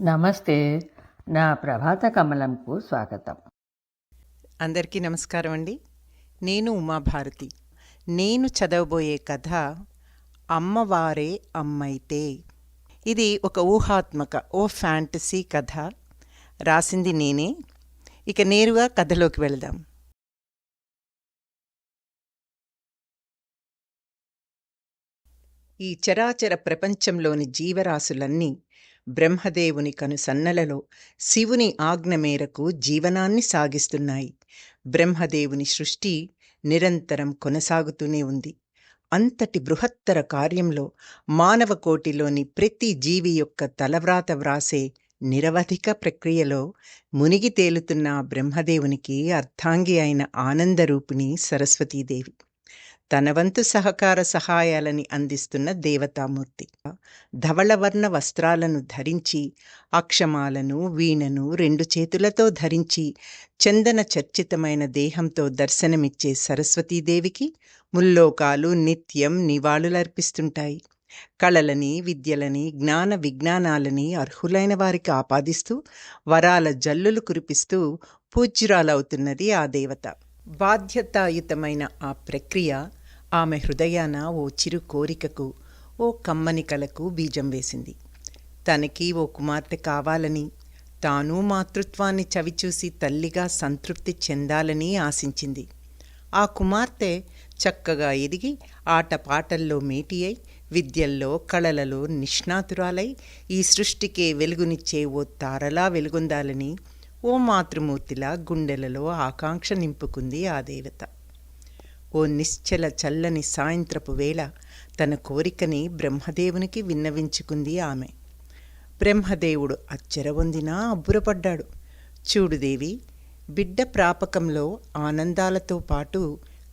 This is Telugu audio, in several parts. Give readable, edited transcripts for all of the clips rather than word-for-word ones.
నమస్తే. నా ప్రభాత కమలంకు స్వాగతం. అందరికీ నమస్కారం అండి. నేను ఉమాభారతి. నేను చదవబోయే కథ అమ్మవారే అమ్మైతే. ఇది ఒక ఊహాత్మక ఫ్యాంటసీ కథ. రాసింది నేనే. ఇక నేరుగా కథలోకి వెళదాం. ఈ చరాచర ప్రపంచంలోని జీవరాశులన్నీ బ్రహ్మదేవుని కనుసన్నలలో శివుని ఆజ్ఞ మేరకు జీవనాన్ని సాగిస్తున్నాయి. బ్రహ్మదేవుని సృష్టి నిరంతరం కొనసాగుతూనే ఉంది. అంతటి బృహత్తర కార్యంలో మానవ కోటిలోని ప్రతి జీవి యొక్క తలవ్రాత వ్రాసే నిరవధిక ప్రక్రియలో మునిగి తేలుతున్న బ్రహ్మదేవునికి అర్ధాంగి అయిన ఆనందరూపిణి సరస్వతీదేవి. తన వంతు సహకార సహాయాలని అందిస్తున్న దేవతామూర్తి. ధవళవర్ణ వస్త్రాలను ధరించి, అక్షమాలను వీణను 2 చేతులతో ధరించి, చందన చర్చితమైన దేహంతో దర్శనమిచ్చే సరస్వతీదేవికి ముల్లోకాలు నిత్యం నివాళులర్పిస్తుంటాయి. కళలని, విద్యలని, జ్ఞాన విజ్ఞానాలని అర్హులైన వారికి ఆపాదిస్తూ, వరాల జల్లులు కురిపిస్తూ పూజ్యురాలవుతున్నది ఆ దేవత. బాధ్యతాయుతమైన ఆ ప్రక్రియ ఆమె హృదయాన ఓ చిరు కోరికకు, ఓ కమ్మని కలకు బీజం వేసింది. తనకి ఓ కుమార్తె కావాలని, తాను మాతృత్వాన్ని చవిచూసి తల్లిగా సంతృప్తి చెందాలని ఆశించింది. ఆ కుమార్తె చక్కగా ఎదిగి ఆటపాటల్లో మేటి అయి, విద్యల్లో కళలలో నిష్ణాతురాలై, ఈ సృష్టికే వెలుగునిచ్చే ఓ తారలా వెలుగొందాలని ఓ మాతృమూర్తిలా గుండెలలో ఆకాంక్ష నింపుకుంది ఆ దేవత. ఓ నిశ్చల చల్లని సాయంత్రపు వేళ తన కోరికని బ్రహ్మదేవునికి విన్నవించుకుంది ఆమె. బ్రహ్మదేవుడు అచ్చెరవొందినా అబ్బురపడ్డాడు. చూడు దేవి, బిడ్డ ప్రాపకంలో ఆనందాలతో పాటు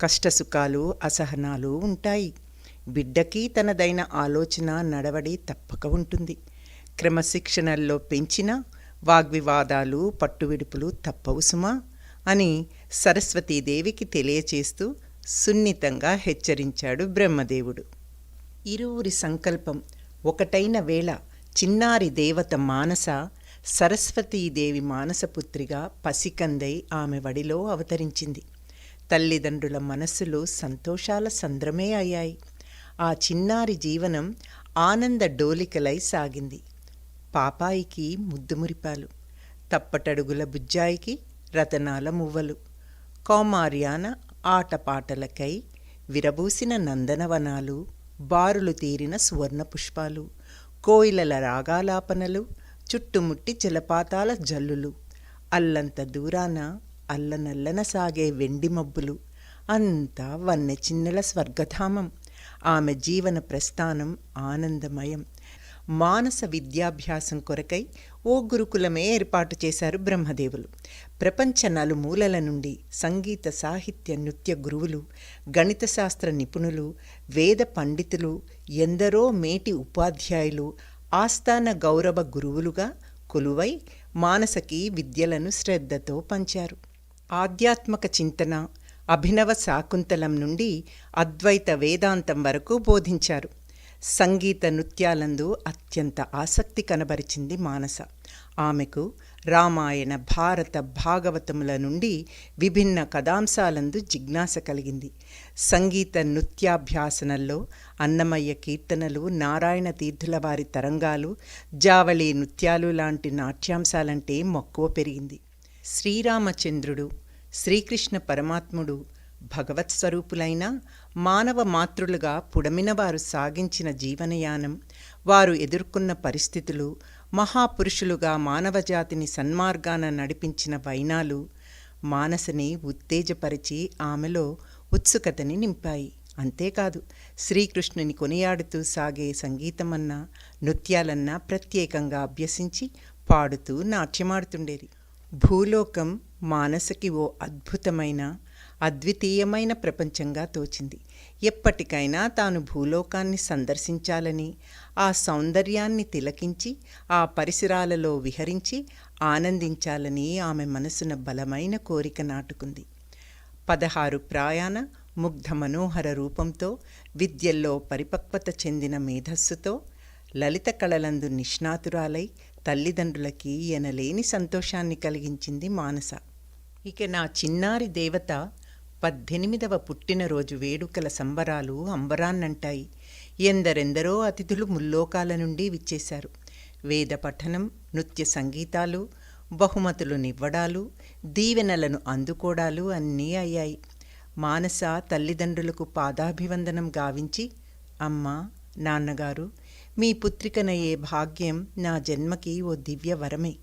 కష్టసుఖాలు, అసహనాలు ఉంటాయి. బిడ్డకి తనదైన ఆలోచన, నడవడి తప్పక ఉంటుంది. క్రమశిక్షణల్లో పెంచిన వాగ్వివాదాలు, పట్టువిడుపులు తప్పవు సుమా అని సరస్వతీదేవికి తెలియచేస్తూ సున్నితంగా హెచ్చరించాడు బ్రహ్మదేవుడు. ఇరువురి సంకల్పం ఒకటైన వేళ చిన్నారి దేవత మానస సరస్వతీదేవి మానసపుత్రిగా పసికందై ఆమె వడిలో అవతరించింది. తల్లిదండ్రుల మనస్సులు సంతోషాల సంద్రమే అయ్యాయి. ఆ చిన్నారి జీవనం ఆనంద డోలికలై సాగింది. పాపాయికి ముద్దుమురిపాలు, తప్పటడుగుల బుజ్జాయికి రతనాల మువ్వలు, కౌమార్యాన ఆటపాటలకై విరబూసిన నందనవనాలు, బారులు తీరిన సువర్ణ పుష్పాలు, కోయిలల రాగాలాపనలు, చుట్టుముట్టి జలపాతాల జల్లులు, అల్లంత దూరాన అల్లనల్లన సాగే వెండి మబ్బులు, అంతా వన్నె చిన్నెల స్వర్గధామం. ఆమె జీవన ప్రస్థానం ఆనందమయం. మానస విద్యాభ్యాసం కొరకై ఓ గురుకులమే ఏర్పాటు చేశారు బ్రహ్మదేవులు. ప్రపంచ నలుమూలల నుండి సంగీత, సాహిత్య, నృత్య గురువులు, గణిత శాస్త్ర నిపుణులు, వేద పండితులు, ఎందరో మేటి ఉపాధ్యాయులు ఆస్థాన గౌరవ గురువులుగా కొలువై మానసకి విద్యలను శ్రద్ధతో పంచారు. ఆధ్యాత్మక చింతన, అభినవ శాకుంతలం నుండి అద్వైత వేదాంతం వరకు బోధించారు. సంగీత నృత్యాలందు అత్యంత ఆసక్తి కనబరిచింది మానస. ఆమెకు రామాయణ, భారత, భాగవతముల నుండి విభిన్న కథాంశాలందు జిజ్ఞాస కలిగింది. సంగీత నృత్యాభ్యాసనల్లో అన్నమయ్య కీర్తనలు, నారాయణ తీర్థుల వారి తరంగాలు, జావళీ నృత్యాలు లాంటి నాట్యాంశాలంటే మక్కువ పెరిగింది. శ్రీరామచంద్రుడు, శ్రీకృష్ణ పరమాత్ముడు భగవత్ స్వరూపులైన మానవ మాతృలుగా పుడమినవారు సాగించిన జీవనయానం, వారు ఎదుర్కొన్న పరిస్థితులు, మహాపురుషులుగా మానవజాతిని సన్మార్గాన నడిపించిన వైనాలు మానసని ఉత్తేజపరిచి ఆమెలో ఉత్సుకతని నింపాయి. అంతేకాదు, శ్రీకృష్ణుని కొనియాడుతూ సాగే సంగీతమన్నా, నృత్యాలన్నా ప్రత్యేకంగా అభ్యసించి పాడుతూ నాట్యమాడుతుండేది. భూలోకం మానసకి ఓ అద్భుతమైన, అద్వితీయమైన ప్రపంచంగా తోచింది. ఎప్పటికైనా తాను భూలోకాన్ని సందర్శించాలని, ఆ సౌందర్యాన్ని తిలకించి, ఆ పరిసరాలలో విహరించి ఆనందించాలని ఆమె మనసున బలమైన కోరిక నాటుకుంది. 16 ప్రాయాన ముగ్ధ మనోహర రూపంతో, విద్యల్లో పరిపక్వత చెందిన మేధస్సుతో, లలిత కళలందు నిష్ణాతురాలై తల్లిదండ్రులకి ఎనలేని సంతోషాన్ని కలిగించింది మానస. ఇక నా చిన్నారి దేవత 18వ పుట్టినరోజు వేడుకల సంబరాలు అంబరాన్నంటాయి. ఎందరెందరో అతిథులు ముల్లోకాల నుండి విచ్చేశారు. వేద పఠనం, నృత్య సంగీతాలు, బహుమతులు నివ్వడాలు, దీవెనలను అందుకోడాలు అన్నీ అయ్యాయి. మానస తల్లిదండ్రులకు పాదాభివందనం గావించి, అమ్మా, నాన్నగారు, మీ పుత్రికనయ్యే భాగ్యం నా జన్మకి ఓ దివ్య వరమే.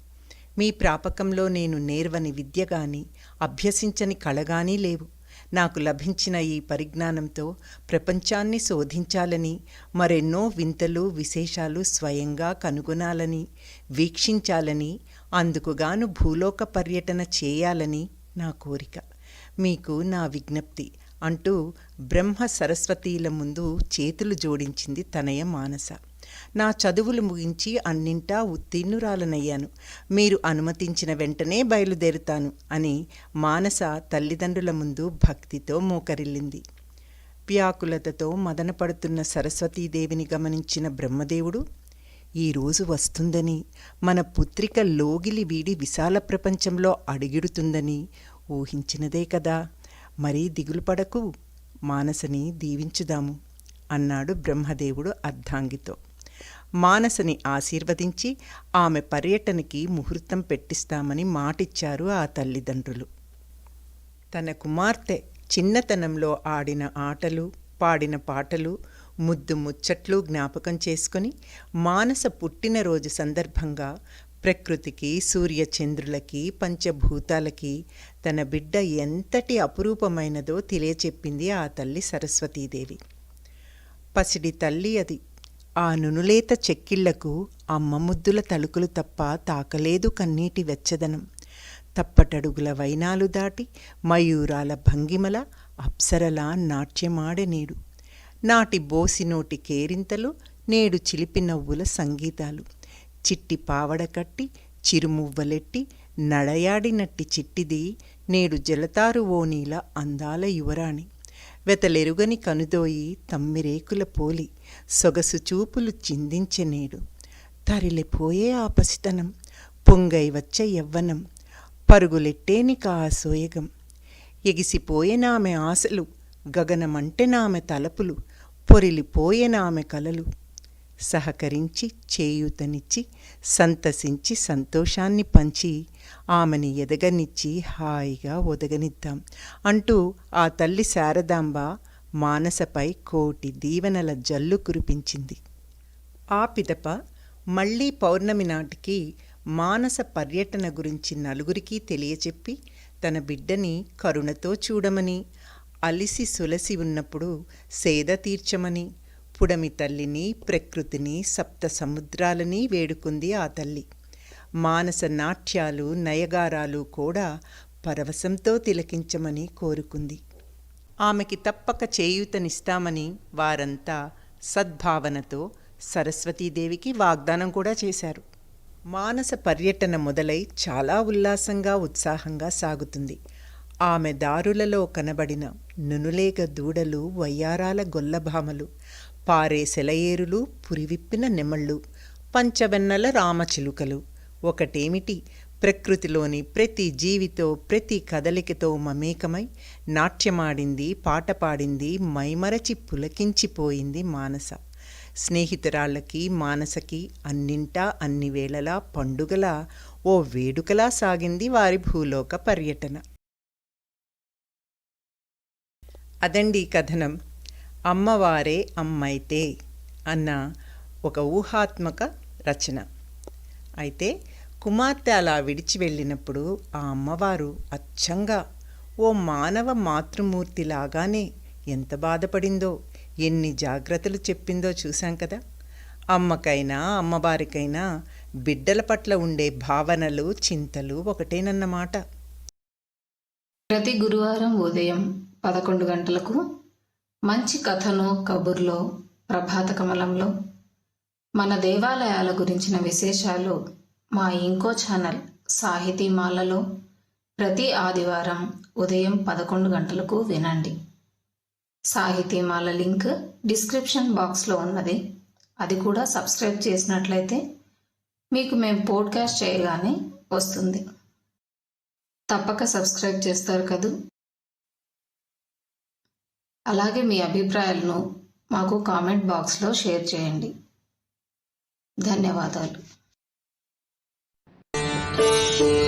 మీ ప్రాపకంలో నేను నేర్వని విద్యగాని, అభ్యసించని కళగానీ లేవు. నాకు లభించిన ఈ పరిజ్ఞానంతో ప్రపంచాన్ని శోధించాలని, మరెన్నో వింతలు విశేషాలు స్వయంగా కనుగొనాలని, వీక్షించాలని, అందుకుగాను భూలోక పర్యటన చేయాలని నా కోరిక. మీకు నా విజ్ఞప్తి అంటూ బ్రహ్మ సరస్వతీల ముందు చేతులు జోడించింది తనయ మానస. నా చదువులు ముగించి అన్నింటా ఉత్తీర్ణురాలనయ్యాను. మీరు అనుమతించిన వెంటనే బయలుదేరుతాను అని మానస తల్లిదండ్రుల ముందు భక్తితో మోకరిల్లింది. వ్యాకులతతో మదనపడుతున్న సరస్వతీదేవిని గమనించిన బ్రహ్మదేవుడు, ఈరోజు వస్తుందని, మన పుత్రిక లోగిలి వీడి విశాల ప్రపంచంలో అడుగిడుతుందని ఊహించినదే కదా, మరీ దిగులు పడకు, మానసని దీవించుదాము అన్నాడు బ్రహ్మదేవుడు అర్ధాంగితో. మానసని ఆశీర్వదించి ఆమె పర్యటనకి ముహూర్తం పెట్టిస్తామని మాటిచ్చారు ఆ తల్లిదండ్రులు. తన కుమార్తె చిన్నతనంలో ఆడిన ఆటలు, పాడిన పాటలు, ముద్దు ముచ్చట్లు జ్ఞాపకం చేసుకొని మానస పుట్టినరోజు సందర్భంగా ప్రకృతికి, సూర్యచంద్రులకి, పంచభూతాలకి తన బిడ్డ ఎంతటి అపురూపమైనదో తెలియచెప్పింది ఆ తల్లి సరస్వతీదేవి. పసిడి తల్లి అది. ఆ నునులేత చెక్కిళ్లకు అమ్మ ముద్దుల తలుకులు తప్ప తాకలేదు కన్నీటి వెచ్చదనం. తప్పటడుగుల వైనాలు దాటి మయూరాల భంగిమల అప్సరలా నాట్యమాడే నేడు. నాటి బోసినోటి కేరింతలు, నేడు చిలిపి నవ్వుల సంగీతాలు. చిట్టి పావడ కట్టి చిరుమువ్వలెట్టి నడయాడినట్టి చిట్టిది నేడు జలతారు ఓనీల అందాల యువరాణి. వెతలెరుగని కనుదోయి తమ్మిరేకుల పోలి సొగసు చూపులు చిందించె నేడు. తరిలిపోయే ఆ పసితనం, పొంగై వచ్చే యవ్వనం, పరుగులెట్టేనిక ఆ సోయగం. ఎగిసిపోయెనామె ఆశలు, గగనమంటెనామె తలపులు, పొరిలిపోయెనామె కలలు. సహకరించి చేయూతనిచ్చి సంతసించి సంతోషాన్ని పంచి ఆమెని ఎదగనిచ్చి హాయిగా ఒదగనిద్దాం అంటూ ఆ తల్లి శారదాంబ మానసపై కోటి దీవెనల జల్లు కురిపించింది. ఆ పిదప మళ్లీ పౌర్ణమి నాటికి మానస పర్యటన గురించి నలుగురికి తెలియచెప్పి తన బిడ్డని కరుణతో చూడమని, అలిసి సులసి ఉన్నప్పుడు సేద తీర్చమని, పుడమి తల్లిని, ప్రకృతిని, సప్త సముద్రాలని వేడుకుంది ఆ తల్లి. మానస నాట్యాలు, నయగారాలు కూడా పరవశంతో తిలకించమని కోరుకుంది. ఆమెకి తప్పక చేయూతనిస్తామని వారంతా సద్భావనతో సరస్వతీదేవికి వాగ్దానం కూడా చేశారు. మానస పర్యటన మొదలై చాలా ఉల్లాసంగా, ఉత్సాహంగా సాగుతుంది. ఆమె దారులలో కనబడిన నునులేగ దూడలు, వయ్యారాల గొల్లభామలు, పారే సెలయేరులు, పురివిప్పిన నెమళ్ళు, పంచవెన్నెల రామచిలుకలు ఒకటేమిటి, ప్రకృతిలోని ప్రతి జీవితో, ప్రతి కదలికతో మమేకమై నాట్యమాడింది, పాట పాడింది, మైమరచి పులకించిపోయింది మానస. స్నేహితురాళ్ళకి, మానసకి అన్నింటా అన్ని వేళలా పండుగలా, ఓ వేడుకలా సాగింది వారి భూలోక పర్యటన. అదండి కథనం. అమ్మవారే అమ్మైతే అన్న ఒక ఊహాత్మక రచన. అయితే కుమార్తె అలా విడిచి వెళ్ళినప్పుడు ఆ అమ్మవారు అచ్చంగా ఓ మానవ మాతృమూర్తిలాగానే ఎంత బాధపడిందో, ఎన్ని జాగ్రత్తలు చెప్పిందో చూశాం కదా. అమ్మకైనా అమ్మవారికైనా బిడ్డల పట్ల ఉండే భావనలు, చింతలు ఒకటేనన్నమాట. ప్రతి గురువారం ఉదయం 11 గంటలకు మంచి కథను కబుర్లో ప్రభాత కమలంలో మన దేవాలయాల గురించిన విశేషాలు మా ఇంకో ఛానల్ సాహితీమాలలో ప్రతి ఆదివారం ఉదయం 11 గంటలకు వినండి. సాహితీమాల లింక్ డిస్క్రిప్షన్ బాక్స్లో ఉన్నది. అది కూడా సబ్స్క్రైబ్ చేసినట్లయితే మీకు మేము పోడ్కాస్ట్ చేయగానే వస్తుంది. తప్పక సబ్స్క్రైబ్ చేస్తారు కదూ. అలాగే మీ అభిప్రాయాలను మాకు కామెంట్ బాక్స్లో షేర్ చేయండి. ధన్యవాదాలు.